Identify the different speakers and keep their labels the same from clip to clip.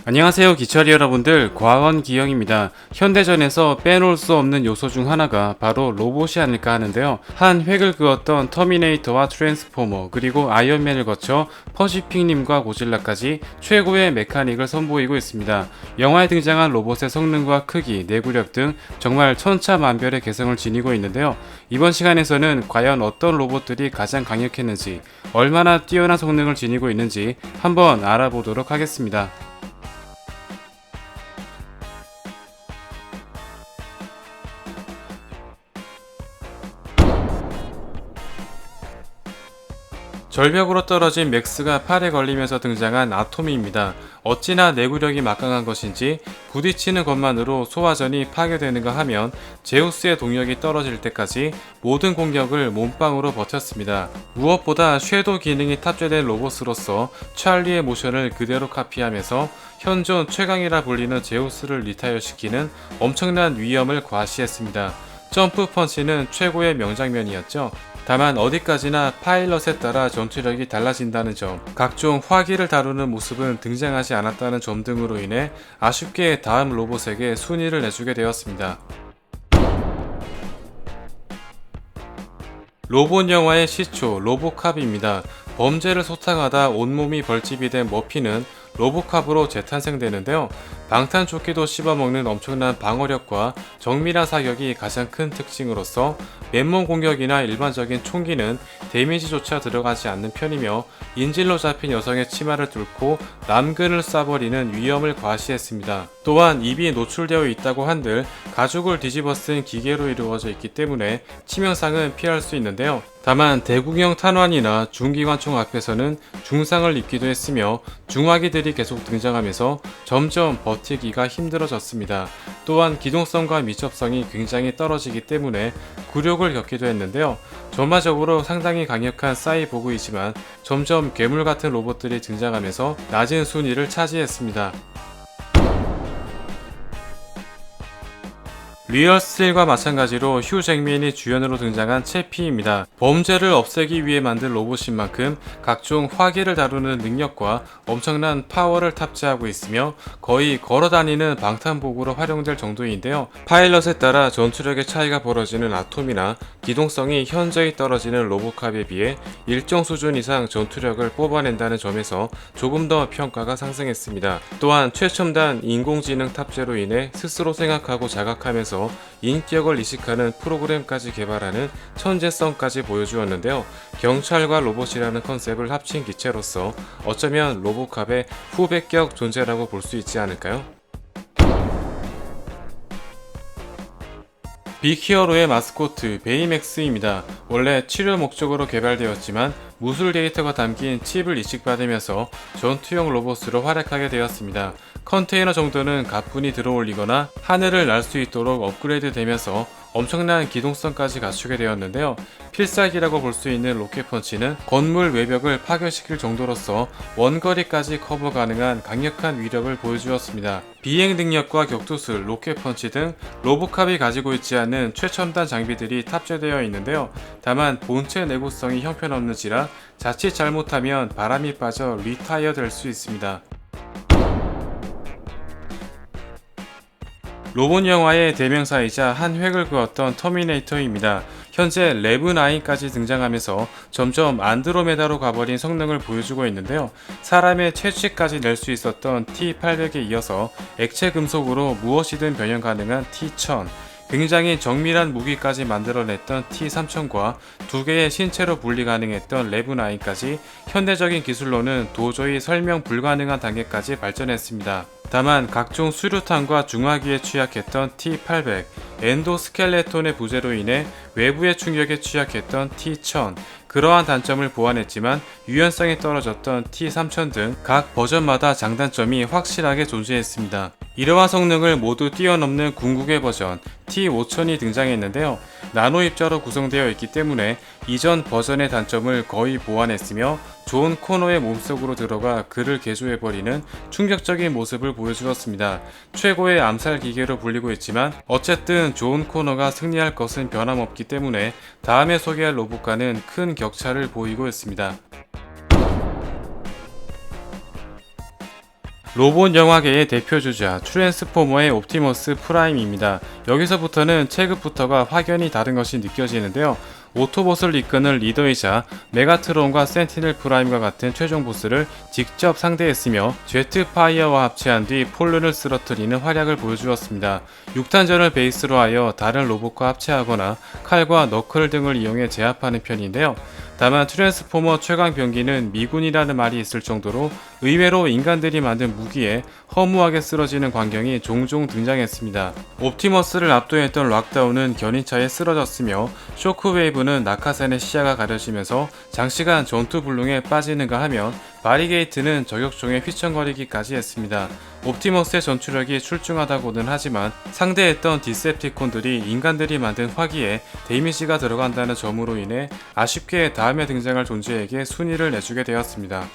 Speaker 1: 안녕하세요 기철이 여러분들, 과원 기영입니다. 현대전에서 빼놓을 수 없는 요소 중 하나가 바로 로봇이 아닐까 하는데요. 한 획을 그었던 터미네이터와 트랜스포머, 그리고 아이언맨을 거쳐 퍼시픽님과 고질라까지 최고의 메카닉을 선보이고 있습니다. 영화에 등장한 로봇의 성능과 크기, 내구력 등 정말 천차만별의 개성을 지니고 있는데요. 이번 시간에서는 과연 어떤 로봇들이 가장 강력했는지, 얼마나 뛰어난 성능을 지니고 있는지 한번 알아보도록 하겠습니다. 절벽으로 떨어진 맥스가 팔에 걸리면서 등장한 아토미입니다. 어찌나 내구력이 막강한 것인지 부딪히는 것만으로 소화전이 파괴되는가 하면 제우스의 동력이 떨어질 때까지 모든 공격을 몸빵으로 버텼습니다. 무엇보다 섀도우 기능이 탑재된 로봇으로서 찰리의 모션을 그대로 카피하면서 현존 최강이라 불리는 제우스를 리타이어시키는 엄청난 위험을 과시했습니다. 점프 펀치는 최고의 명장면이었죠. 다만 어디까지나 파일럿에 따라 전투력이 달라진다는 점, 각종 화기를 다루는 모습은 등장하지 않았다는 점 등으로 인해 아쉽게 다음 로봇에게 순위를 내주게 되었습니다. 로봇 영화의 시초, 로보캅입니다. 범죄를 소탕하다 온몸이 벌집이 된 머피는 로보캅으로 재탄생되는데요. 방탄조끼도 씹어먹는 엄청난 방어력과 정밀한 사격이 가장 큰 특징으로서 맨몸 공격이나 일반적인 총기는 데미지조차 들어가지 않는 편이며 인질로 잡힌 여성의 치마를 뚫고 남근을 쏴버리는 위험을 과시했습니다. 또한 입이 노출되어 있다고 한들 가죽을 뒤집어 쓴 기계로 이루어져 있기 때문에 치명상은 피할 수 있는데요. 다만 대구경 탄환이나 중기관총 앞에서는 중상을 입기도 했으며 중화기들이 계속 등장하면서 점점 버티기가 힘들어졌습니다. 또한 기동성과 밀접성이 굉장히 떨어지기 때문에 굴욕을 겪기도 했는데요. 전반적으로 상당히 강력한 사이보그이지만 점점 괴물 같은 로봇들이 등장하면서 낮은 순위를 차지했습니다. 리얼 스틸과 마찬가지로 휴 잭민이 주연으로 등장한 채피입니다. 범죄를 없애기 위해 만든 로봇인 만큼 각종 화기를 다루는 능력과 엄청난 파워를 탑재하고 있으며 거의 걸어다니는 방탄복으로 활용될 정도인데요. 파일럿에 따라 전투력의 차이가 벌어지는 아톰이나 기동성이 현저히 떨어지는 로보캅에 비해 일정 수준 이상 전투력을 뽑아낸다는 점에서 조금 더 평가가 상승했습니다. 또한 최첨단 인공지능 탑재로 인해 스스로 생각하고 자각하면서 인격을 이식하는 프로그램까지 개발하는 천재성까지 보여주었는데요. 경찰과 로봇이라는 컨셉을 합친 기체로서 어쩌면 로보캅의 후배격 존재라고 볼 수 있지 않을까요? 빅히어로의 마스코트 베이맥스입니다. 원래 치료 목적으로 개발되었지만 무술 데이터가 담긴 칩을 이식받으면서 전투용 로봇으로 활약하게 되었습니다. 컨테이너 정도는 가뿐히 들어올리거나 하늘을 날 수 있도록 업그레이드 되면서 엄청난 기동성까지 갖추게 되었는데요. 필살기라고 볼 수 있는 로켓 펀치는 건물 외벽을 파괴시킬 정도로서 원거리까지 커버 가능한 강력한 위력을 보여주었습니다. 비행 능력과 격투술, 로켓 펀치 등 로보캅이 가지고 있지 않은 최첨단 장비들이 탑재되어 있는데요. 다만 본체 내구성이 형편없는지라 자칫 잘못하면 바람이 빠져 리타이어 될 수 있습니다. 로봇 영화의 대명사이자 한 획을 그었던 터미네이터입니다. 현재 레브9까지 등장하면서 점점 안드로메다로 가버린 성능을 보여주고 있는데요. 사람의 채취까지 낼 수 있었던 T800에 이어서 액체 금속으로 무엇이든 변형 가능한 T1000, 굉장히 정밀한 무기까지 만들어냈던 T3000과 두 개의 신체로 분리 가능했던 레브9까지 현대적인 기술로는 도저히 설명 불가능한 단계까지 발전했습니다. 다만 각종 수류탄과 중화기에 취약했던 T800, 엔도스켈레톤의 부재로 인해 외부의 충격에 취약했던 T1000, 그러한 단점을 보완했지만 유연성이 떨어졌던 T3000 등 각 버전마다 장단점이 확실하게 존재했습니다. 이러한 성능을 모두 뛰어넘는 궁극의 버전 T5000이 등장했는데요. 나노 입자로 구성되어 있기 때문에 이전 버전의 단점을 거의 보완했으며 존 코너의 몸속으로 들어가 그를 개조해버리는 충격적인 모습을 보여주었습니다. 최고의 암살 기계로 불리고 있지만 어쨌든 존 코너가 승리할 것은 변함없기 때문에 다음에 소개할 로봇과는 큰 격차를 보이고 있습니다. 로봇 영화계의 대표주자 트랜스포머의 옵티머스 프라임입니다. 여기서부터는 체급부터가 확연히 다른 것이 느껴지는데요. 오토봇을 이끄는 리더이자 메가트론과 센티넬 프라임과 같은 최종 보스를 직접 상대했으며 제트파이어와 합체한 뒤 폴른을 쓰러뜨리는 활약을 보여주었습니다. 6탄전을 베이스로 하여 다른 로봇과 합체하거나 칼과 너클 등을 이용해 제압하는 편인데요. 다만 트랜스포머 최강 병기는 미군이라는 말이 있을 정도로 의외로 인간들이 만든 무기에 허무하게 쓰러지는 광경이 종종 등장했습니다. 옵티머스를 압도했던 락다운은 견인차에 쓰러졌으며 쇼크웨이브는 낙하산의 시야가 가려지면서 장시간 전투 불능에 빠지는가 하면 바리게이트는 저격총에 휘청거리기까지 했습니다. 옵티머스의 전투력이 출중하다고는 하지만 상대했던 디셉티콘들이 인간들이 만든 화기에 데미지가 들어간다는 점으로 인해 아쉽게 다음에 등장할 존재에게 순위를 내주게 되었습니다.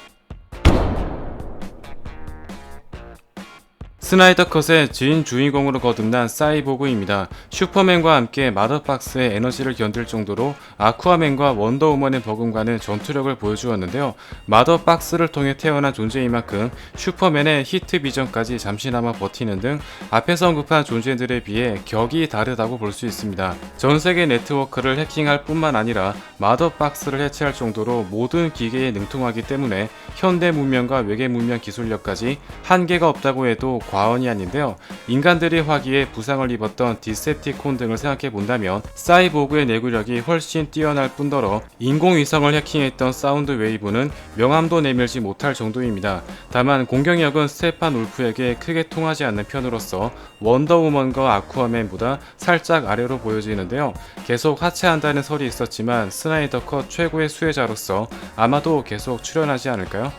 Speaker 1: 스나이더 컷의 진 주인공으로 거듭난 사이보그입니다. 슈퍼맨과 함께 마더박스의 에너지를 견딜 정도로 아쿠아맨과 원더우먼의 버금가는 전투력을 보여주었는데요. 마더박스를 통해 태어난 존재인 만큼 슈퍼맨의 히트 비전까지 잠시나마 버티는 등 앞에서 언급한 존재들에 비해 격이 다르다고 볼 수 있습니다. 전세계 네트워크를 해킹할 뿐만 아니라 마더박스를 해체할 정도로 모든 기계에 능통하기 때문에 현대 문명과 외계 문명 기술력까지 한계가 없다고 해도 과언이 아닌데요. 인간들이 화기에 부상을 입었던 디셉티콘 등을 생각해 본다면 사이보그의 내구력이 훨씬 뛰어날 뿐더러 인공위성을 해킹했던 사운드 웨이브는 명함도 내밀지 못할 정도입니다. 다만 공격력은 스테판 울프에게 크게 통하지 않는 편으로서 원더우먼과 아쿠아맨보다 살짝 아래로 보여지는데요. 계속 하차한다는 설이 있었지만 스나이더 컷 최고의 수혜자로서 아마도 계속 출연하지 않을까요?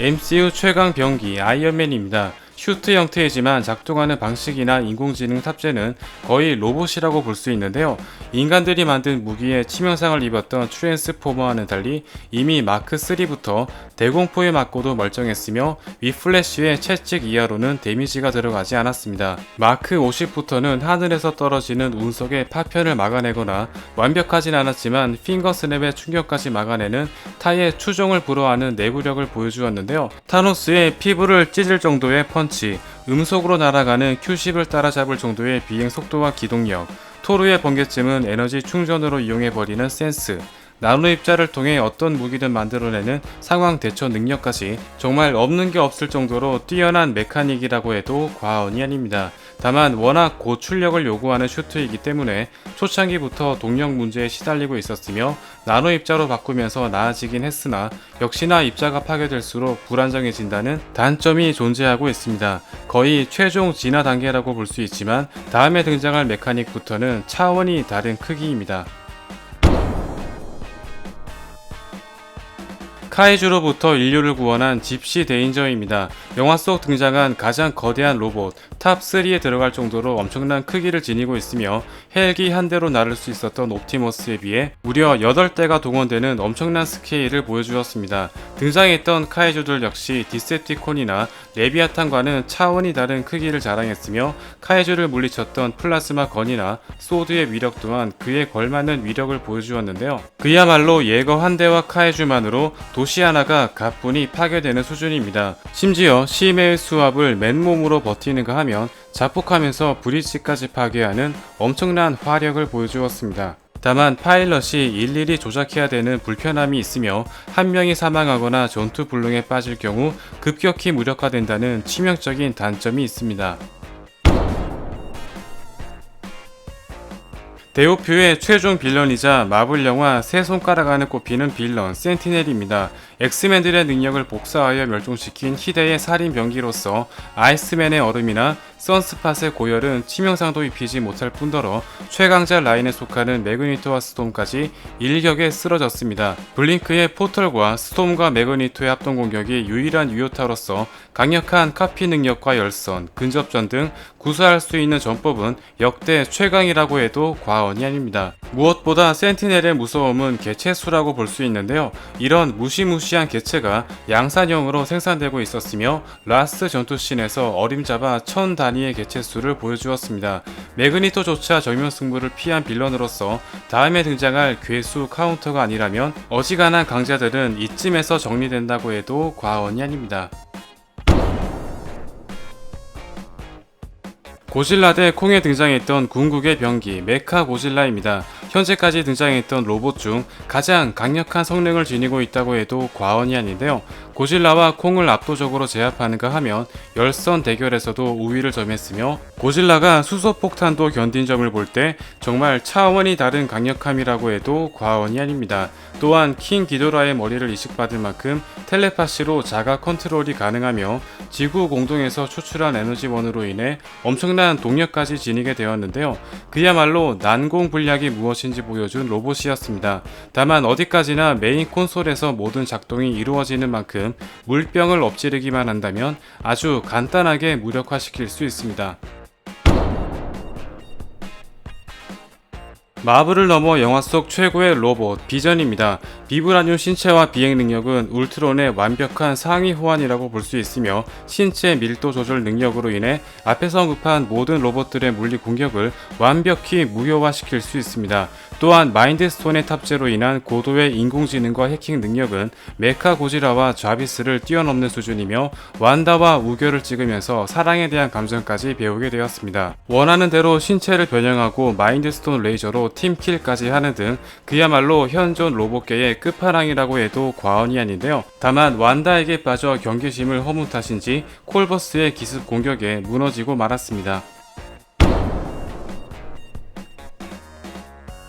Speaker 1: MCU 최강 병기 아이언맨입니다. 슈트 형태이지만 작동하는 방식이나 인공지능 탑재는 거의 로봇이라고 볼 수 있는데요. 인간들이 만든 무기에 치명상을 입었던 트랜스포머와는 달리 이미 마크3부터 대공포에 맞고도 멀쩡했으며 위플래쉬의 채찍 이하로는 데미지가 들어가지 않았습니다. 마크 50부터는 하늘에서 떨어지는 운석의 파편을 막아내거나 완벽하진 않았지만 핑거스냅의 충격까지 막아내는 타의 추종을 불허하는 내구력을 보여주었는데요. 타노스의 피부를 찢을 정도의 펀치, 음속으로 날아가는 큐십을 따라잡을 정도의 비행 속도와 기동력, 토르의 번개쯤은 에너지 충전으로 이용해버리는 센스, 나노 입자를 통해 어떤 무기든 만들어내는 상황 대처 능력까지 정말 없는 게 없을 정도로 뛰어난 메카닉이라고 해도 과언이 아닙니다. 다만 워낙 고출력을 요구하는 슈트이기 때문에 초창기부터 동력 문제에 시달리고 있었으며 나노 입자로 바꾸면서 나아지긴 했으나 역시나 입자가 파괴될수록 불안정해진다는 단점이 존재하고 있습니다. 거의 최종 진화 단계라고 볼 수 있지만 다음에 등장할 메카닉부터는 차원이 다른 크기입니다. 카이주로부터 인류를 구원한 집시 데인저입니다. 영화 속 등장한 가장 거대한 로봇 탑3에 들어갈 정도로 엄청난 크기를 지니고 있으며 헬기 한 대로 나를 수 있었던 옵티머스에 비해 무려 8대가 동원되는 엄청난 스케일을 보여주었습니다. 등장했던 카이주들 역시 디셉티콘이나 레비아탄과는 차원이 다른 크기를 자랑했으며 카이주를 물리쳤던 플라스마 건이나 소드의 위력 또한 그에 걸맞는 위력을 보여주었는데요. 그야말로 예거 한 대와 카이주만으로 도시 하나가 가뿐히 파괴되는 수준입니다. 심지어 심해의 수압을 맨몸으로 버티는가 하면 자폭하면서 브릿지까지 파괴하는 엄청난 화력을 보여주었습니다. 다만 파일럿이 일일이 조작해야 되는 불편함이 있으며 한 명이 사망하거나 전투 불능에 빠질 경우 급격히 무력화된다는 치명적인 단점이 있습니다. 대우표의 최종 빌런이자 마블 영화 세 손가락 안에 꼽히는 빌런 센티넬입니다. 엑스맨들의 능력을 복사하여 멸종시킨 희대의 살인 병기로서 아이스맨의 얼음이나 선스팟의 고열은 치명상도 입히지 못할 뿐더러 최강자 라인에 속하는 매그니토와 스톰까지 일격에 쓰러졌습니다. 블링크의 포털과 스톰과 매그니토의 합동 공격이 유일한 유효타로서 강력한 카피 능력과 열선, 근접전 등 구사할 수 있는 전법은 역대 최강이라고 해도 과언이 아닙니다. 무엇보다 센티넬의 무서움은 개체 수라고 볼 수 있는데요. 이런 무시무시한 개체가 양산형으로 생산되고 있었으며 라스트 전투씬에서 어림잡아 1000 단위의 개체 수를 보여주었습니다. 매그니토조차 정면승부를 피한 빌런으로서 다음에 등장할 괴수 카운터가 아니라면 어지간한 강자들은 이쯤에서 정리된다고 해도 과언이 아닙니다. 고질라 대 콩에 등장했던 궁극의 병기 메카 고질라입니다. 현재까지 등장했던 로봇 중 가장 강력한 성능을 지니고 있다고 해도 과언이 아닌데요. 고질라와 콩을 압도적으로 제압하는가 하면 열선 대결에서도 우위를 점했으며 고질라가 수소폭탄도 견딘 점을 볼 때 정말 차원이 다른 강력함이라고 해도 과언이 아닙니다. 또한 킹 기도라의 머리를 이식받을 만큼 텔레파시로 자가 컨트롤이 가능하며 지구 공동에서 추출한 에너지원으로 인해 엄청난 동력까지 지니게 되었는데요. 그야말로 난공 불약이 무엇인지 보여준 로봇이었습니다. 다만 어디까지나 메인 콘솔에서 모든 작동이 이루어지는 만큼 물병을 엎지르기만 한다면 아주 간단하게 무력화시킬 수 있습니다. 마블을 넘어 영화 속 최고의 로봇 비전입니다. 비브라늄 신체와 비행 능력은 울트론의 완벽한 상위 호환이라고 볼 수 있으며 신체 밀도 조절 능력으로 인해 앞에서 언급한 모든 로봇들의 물리 공격을 완벽히 무효화시킬 수 있습니다. 또한 마인드스톤의 탑재로 인한 고도의 인공지능과 해킹 능력은 메카 고지라와 자비스를 뛰어넘는 수준이며 완다와 우결을 찍으면서 사랑에 대한 감정까지 배우게 되었습니다. 원하는 대로 신체를 변형하고 마인드스톤 레이저로 팀킬까지 하는 등 그야말로 현존 로봇계의 끝판왕이라고 해도 과언이 아닌데요. 다만 완다에게 빠져 경계심을 허문 탓인지 콜버스의 기습 공격에 무너지고 말았습니다.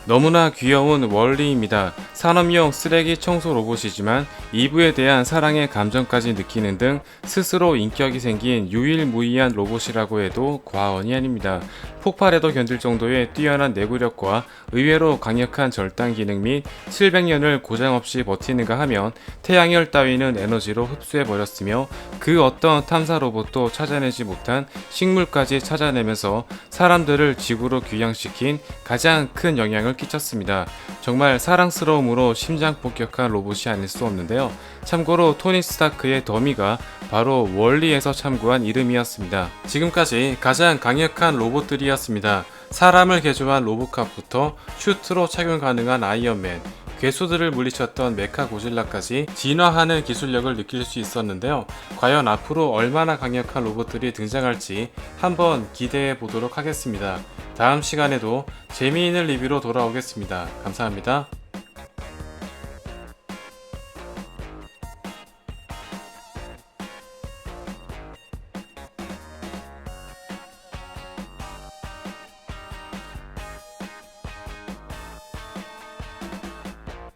Speaker 1: 너무나 귀여운 월리입니다. 산업용 쓰레기 청소 로봇이지만 이브에 대한 사랑의 감정까지 느끼는 등 스스로 인격이 생긴 유일무이한 로봇이라고 해도 과언이 아닙니다. 폭발에도 견딜 정도의 뛰어난 내구력과 의외로 강력한 절단 기능 및 700년을 고장없이 버티는가 하면 태양열 따위는 에너지로 흡수해버렸으며 그 어떤 탐사 로봇도 찾아내지 못한 식물까지 찾아내면서 사람들을 지구로 귀향시킨 가장 큰 영향을 끼쳤습니다. 정말 사랑스러움으로 심장 폭격한 로봇이 아닐 수 없는데요. 참고로 토니 스타크의 더미가 바로 월리에서 참고한 이름이었습니다. 지금까지 가장 강력한 로봇들이었습니다. 사람을 개조한 로봇캅부터 슈트로 착용 가능한 아이언맨, 괴수들을 물리쳤던 메카 고질라까지 진화하는 기술력을 느낄 수 있었는데요. 과연 앞으로 얼마나 강력한 로봇들이 등장할지 한번 기대해 보도록 하겠습니다. 다음 시간에도 재미있는 리뷰로 돌아오겠습니다. 감사합니다.